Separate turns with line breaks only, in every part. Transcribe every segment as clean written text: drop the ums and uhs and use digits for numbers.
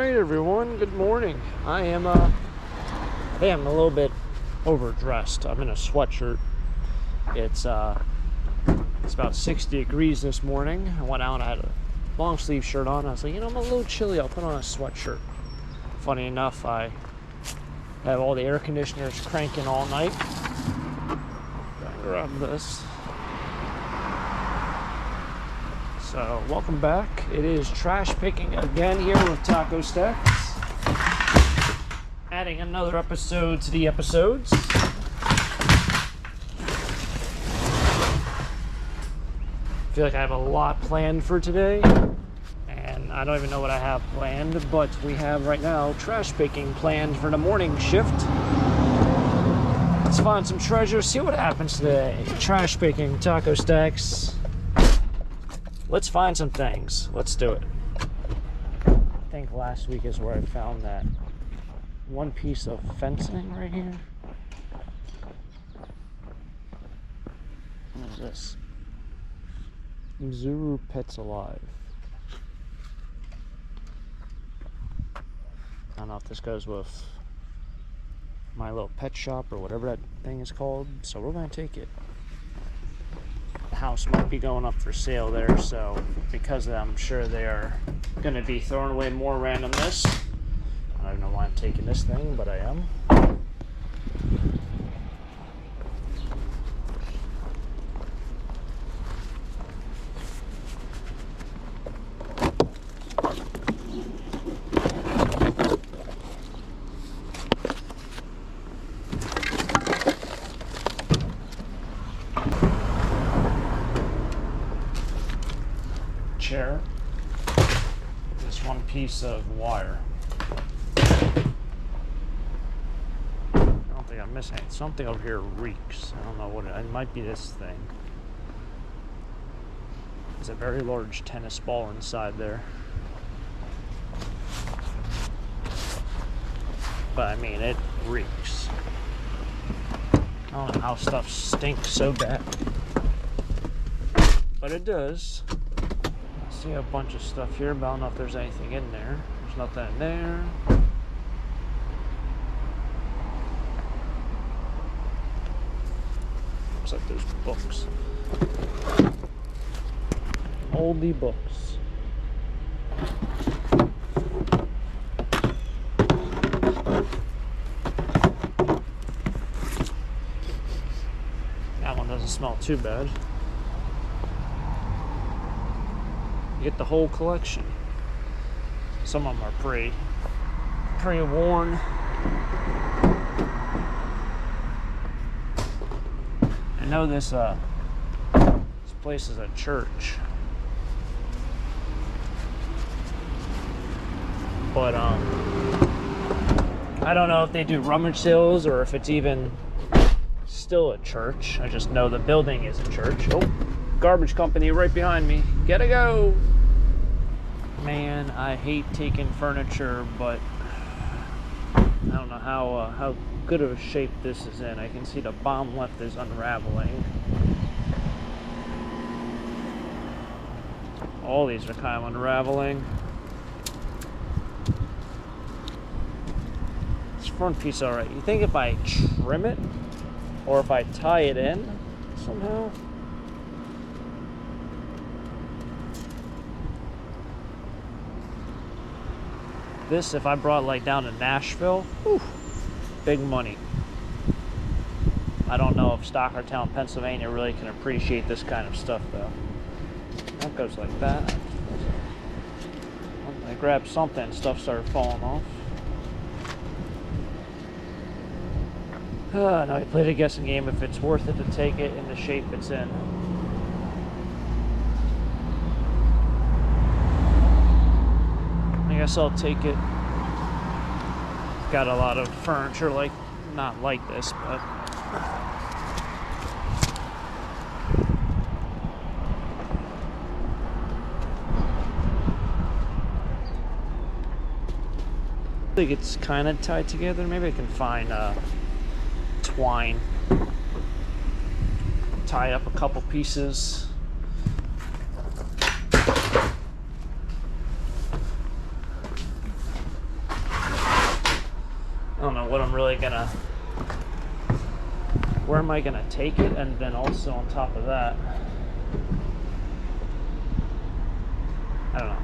right, everyone. Good morning. Hey, I'm a little bit overdressed. I'm in a sweatshirt. It's about 60 degrees this morning. I went out. I had a long sleeve shirt on. I was like, I'm a little chilly. I'll put on a sweatshirt. Funny enough, I have all the air conditioners cranking all night. Gotta grab this. So, welcome back. It is trash picking again here with Taco Stacks. Adding another episode to the episodes. I feel like I have a lot planned for today. And I don't even know what I have planned, but we have right now trash picking planned for the morning shift. Let's find some treasure, see what happens today. Trash picking, Taco Stacks. Let's find some things. Let's do it. I think last week is where I found that one piece of fencing right here. What is this? Zuru Pets Alive. I don't know if this goes with my little pet shop or whatever that thing is called, so we're going to take it. House might be going up for sale there, so because of that, I'm sure they are going to be throwing away more randomness. I don't know why I'm taking this thing, but I am. Chair, this one piece of wire. I don't think I'm missing it. Something over here reeks. I don't know what it might be. This thing. There's a very large tennis ball inside there. But I mean, it reeks. I don't know how stuff stinks so bad, but it does. See a bunch of stuff here, but I don't know if there's anything in there. There's nothing in there. Looks like there's books. Oldie books. That one doesn't smell too bad. Get the whole collection. Some of them are pretty worn. I know this place is a church, but I don't know if they do rummage sales or if it's even still a church. I just know the building is a church. Oh, garbage company right behind me. Gotta go. Man, I hate taking furniture, but I don't know how good of a shape this is in. I can see the bottom left is unraveling. All these are kind of unraveling. This front piece, alright. You think if I trim it, or if I tie it in somehow? This, if I brought like down to Nashville, whew, big money. I don't know if STOCKERTOWN, Pennsylvania really can appreciate this kind of stuff though. That goes like that. I grabbed something, stuff started falling off. Now we played a guessing game if it's worth it to take it in the shape it's in. I guess I'll take it. Got a lot of furniture, like, not like this, but I think it's kind of tied together. Maybe I can find twine, tie up a couple pieces. I don't know what I'm really gonna, where am I gonna take it, and then also on top of that, I don't know.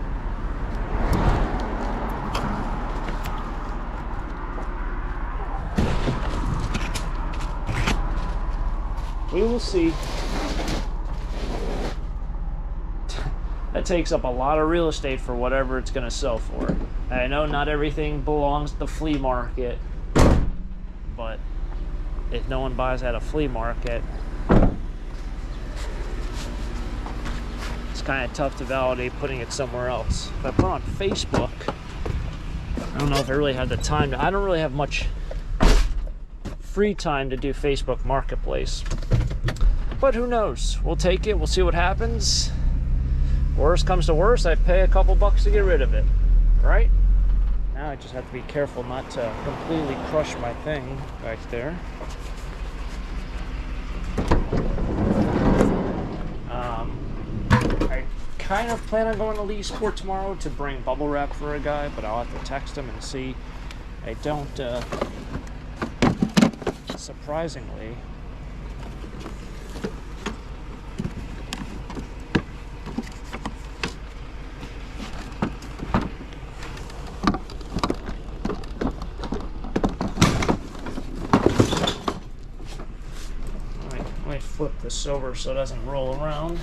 We will see. That takes up a lot of real estate for whatever it's going to sell for. I know not everything belongs to the flea market, but if no one buys at a flea market, it's kind of tough to validate putting it somewhere else. If I put it on Facebook, I don't know if I really have the time. I don't really have much free time to do Facebook Marketplace. But who knows? We'll take it. We'll see what happens. Worst comes to worst, I pay a couple bucks to get rid of it, right? Now I just have to be careful not to completely crush my thing back there. I kind of plan on going to Lee Sport tomorrow to bring bubble wrap for a guy, but I'll have to text him and see. I don't, surprisingly, flip this over so it doesn't roll around.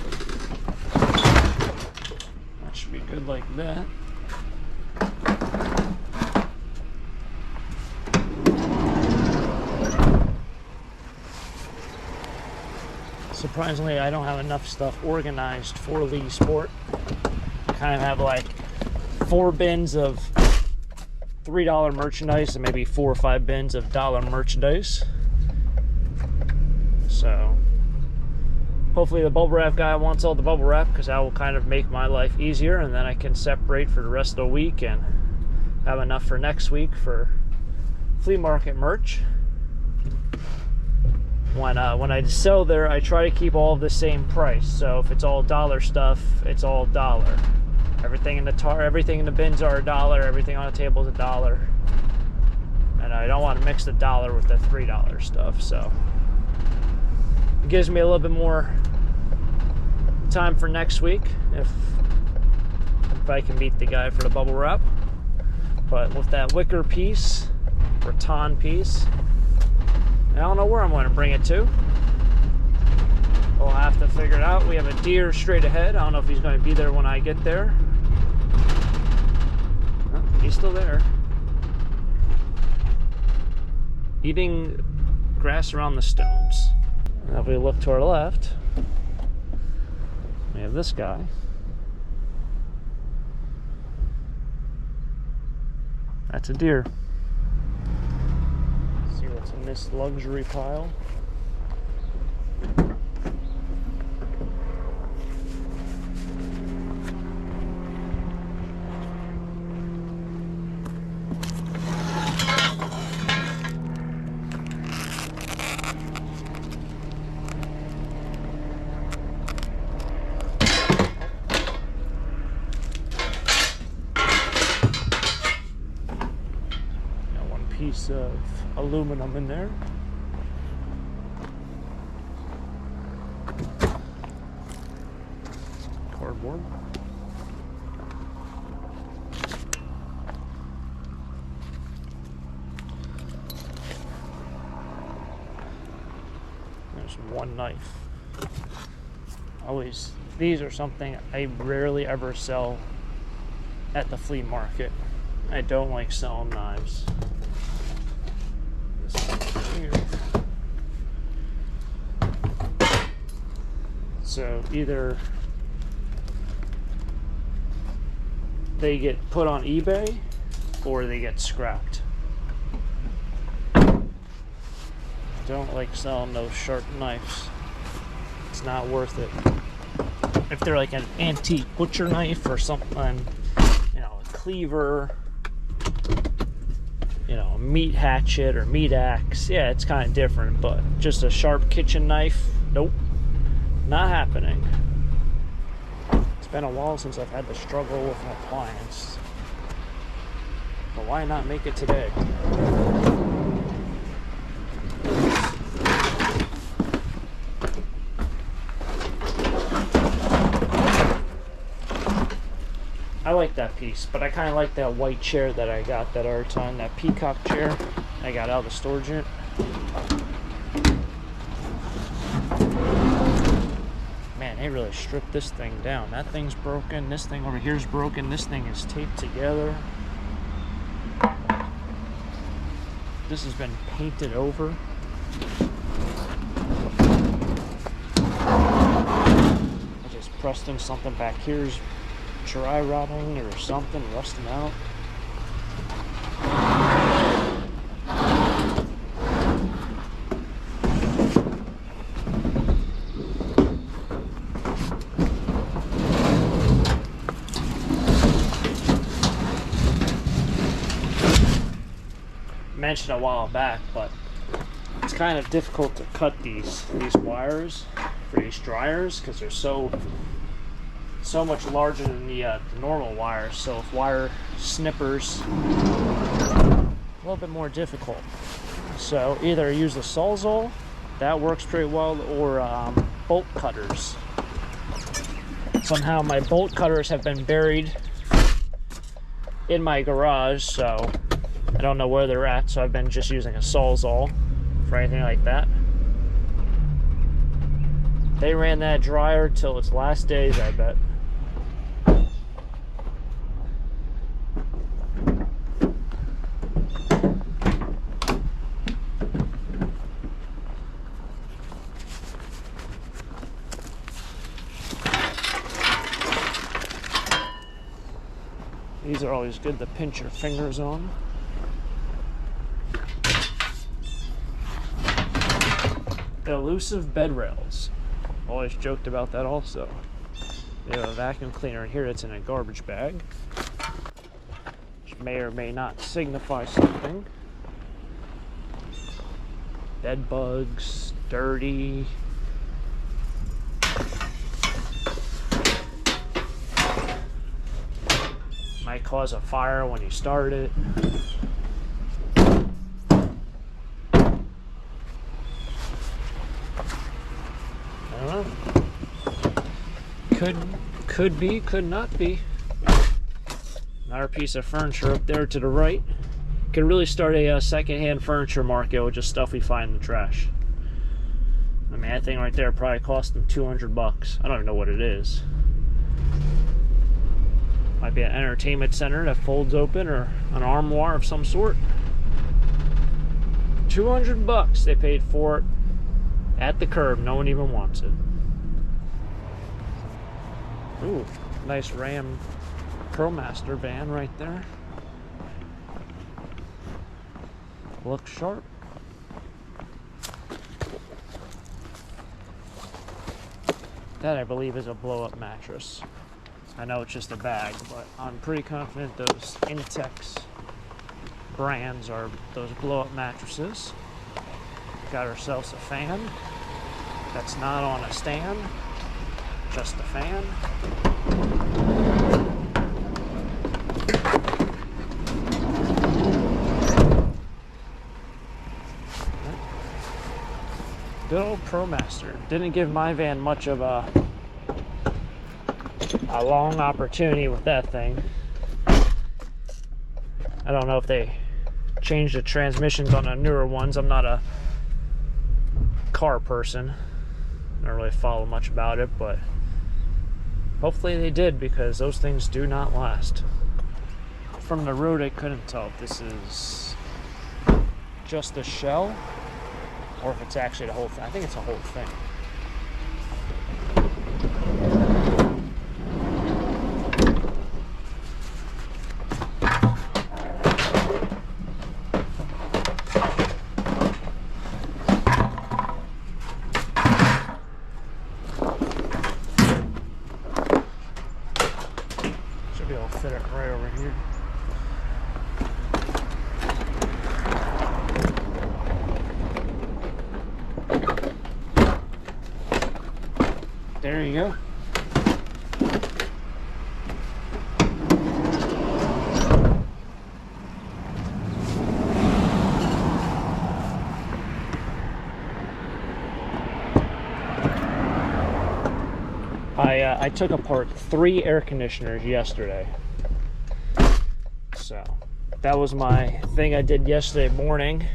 That should be good like that. Surprisingly, I don't have enough stuff organized for Lee Sport. I kind of have like 4 bins of $3 merchandise and maybe 4 or 5 bins of dollar merchandise. So hopefully the bubble wrap guy wants all the bubble wrap, because that will kind of make my life easier, and then I can separate for the rest of the week and have enough for next week for flea market merch. When I sell there, I try to keep all of the same price. So if it's all dollar stuff, it's all dollar. Everything in the bins are $1. Everything on the table is $1. And I don't want to mix the dollar with the $3 stuff. So it gives me a little bit more time for next week if I can meet the guy for the bubble wrap. But with that wicker piece, rattan piece, I don't know where I'm going to bring it to. We'll have to figure it out. We have a deer straight ahead. I don't know if he's going to be there when I get there. Oh, he's still there. Eating grass around the stones. Now if we look to our left, we have this guy. That's a deer. Let's see what's in this luxury pile. Piece of aluminum in there. Cardboard. There's one knife. Always, these are something I rarely ever sell at the flea market. I don't like selling knives. So either they get put on eBay or they get scrapped. Don't like selling those sharp knives. It's not worth it. If they're like an antique butcher knife or something, you know, a cleaver, you know, a meat hatchet or meat axe, yeah, it's kind of different, but just a sharp kitchen knife, nope, not happening. It's been a while since I've had to struggle with an appliance, but why not make it today? like that piece, but I kind of like that white chair that I got that other time, that peacock chair I got out of the storage unit. Man, they really stripped this thing down. That thing's broken, this thing over here is broken, this thing is taped together. This has been painted over. I just pressed in something back here's dry rotting or something, rusting out. Mentioned a while back, but it's kind of difficult to cut these wires for these dryers because they're so much larger than the normal wires. So if wire snippers, a little bit more difficult. So either use the Sawzall, that works pretty well, or bolt cutters. Somehow my bolt cutters have been buried in my garage, so I don't know where they're at, so I've been just using a Sawzall for anything like that. They ran that dryer till its last days, I bet. These are always good to pinch your fingers on. Elusive bed rails. Always joked about that also. We have a vacuum cleaner in here that's in a garbage bag, which may or may not signify something. Bed bugs, dirty. Might cause a fire when you start it. Could be, could not be. Another piece of furniture up there to the right. Could really start a second-hand furniture market with just stuff we find in the trash. I mean, that thing right there probably cost them $200. I don't even know what it is. Might be an entertainment center that folds open, or an armoire of some sort. $200 they paid for it at the curb. No one even wants it. Ooh, nice Ram ProMaster van right there. Looks sharp. That, I believe, is a blow-up mattress. I know it's just a bag, but I'm pretty confident those Intex brands are those blow-up mattresses. Got ourselves a fan that's not on a stand, just a fan. Good old ProMaster. Didn't give my van much of a long opportunity with that thing. I don't know if they changed the transmissions on the newer ones. I'm not a car person. I don't really follow much about it, but hopefully they did, because those things do not last. From the road, I couldn't tell if this is just a shell or if it's actually the whole thing. I think it's the whole thing. Fit it right over here. There you go. I took apart 3 air conditioners yesterday. So that was my thing I did yesterday morning.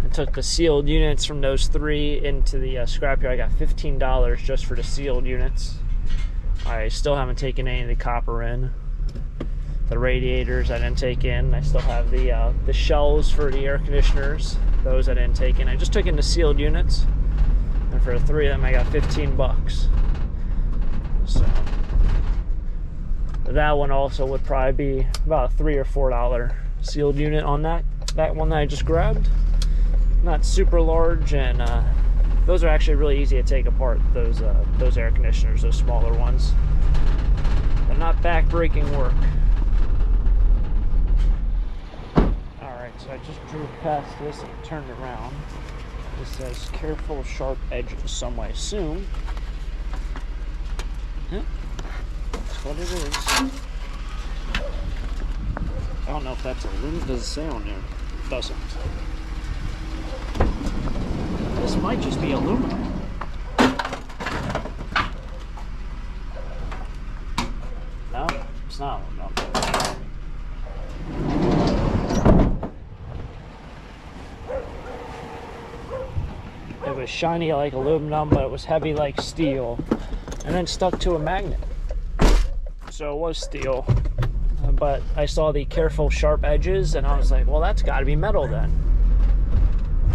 I took the sealed units from those 3 into the scrapyard. I got $15 just for the sealed units. I still haven't taken any of the copper in. The radiators I didn't take in. I still have the shells for the air conditioners. Those I didn't take in. I just took in the sealed units. And for the 3 of them I got 15 bucks. So that one also would probably be about a $3 or $4 sealed unit on that one that I just grabbed. Not super large, and those are actually really easy to take apart, those air conditioners, those smaller ones. They're not back-breaking work. Alright, so I just drove past this and turned around. This says careful sharp edges, so I assume that's what it is. I don't know if that's aluminum. Does it say on there? It doesn't. This might just be aluminum. No, it's not aluminum. It was shiny like aluminum, but it was heavy like steel, and then stuck to a magnet. So it was steel, but I saw the careful sharp edges, and I was like, well, that's got to be metal then.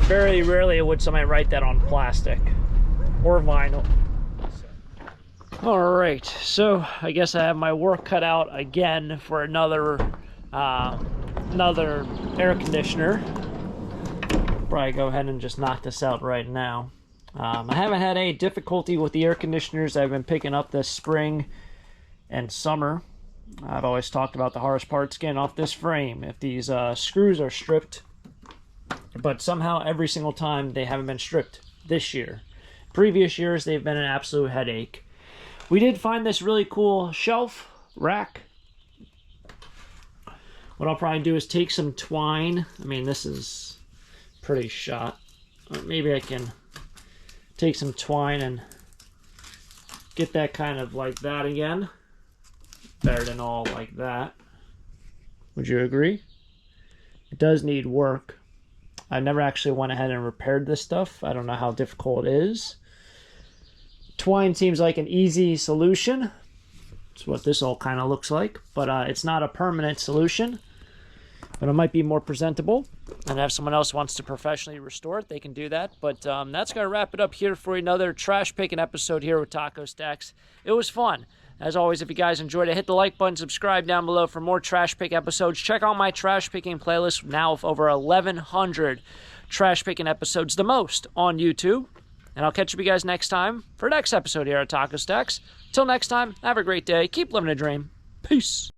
Very rarely would somebody write that on plastic or vinyl. All right, so I guess I have my work cut out again for another air conditioner. Probably go ahead and just knock this out right now. I haven't had any difficulty with the air conditioners I've been picking up this spring and summer. I've always talked about the hardest part's getting off this frame. If these screws are stripped, but somehow every single time they haven't been stripped this year. Previous years they've been an absolute headache. We did find this really cool shelf rack. What I'll probably do is take some twine. I mean, this is pretty shot. Maybe I can take some twine and get that kind of like that again. Better than all like that. Would you agree? It does need work. I never actually went ahead and repaired this stuff. I don't know how difficult it is. Twine seems like an easy solution. That's what this all kind of looks like. But it's not a permanent solution. But it might be more presentable. And if someone else wants to professionally restore it, they can do that. But that's going to wrap it up here for another trash picking episode here with Taco Stacks. It was fun. As always, if you guys enjoyed it, hit the like button, subscribe down below for more trash pick episodes. Check out my trash picking playlist now of over 1,100 trash picking episodes, the most on YouTube. And I'll catch you guys next time for the next episode here at Taco Stacks. Till next time, have a great day. Keep living a dream. Peace.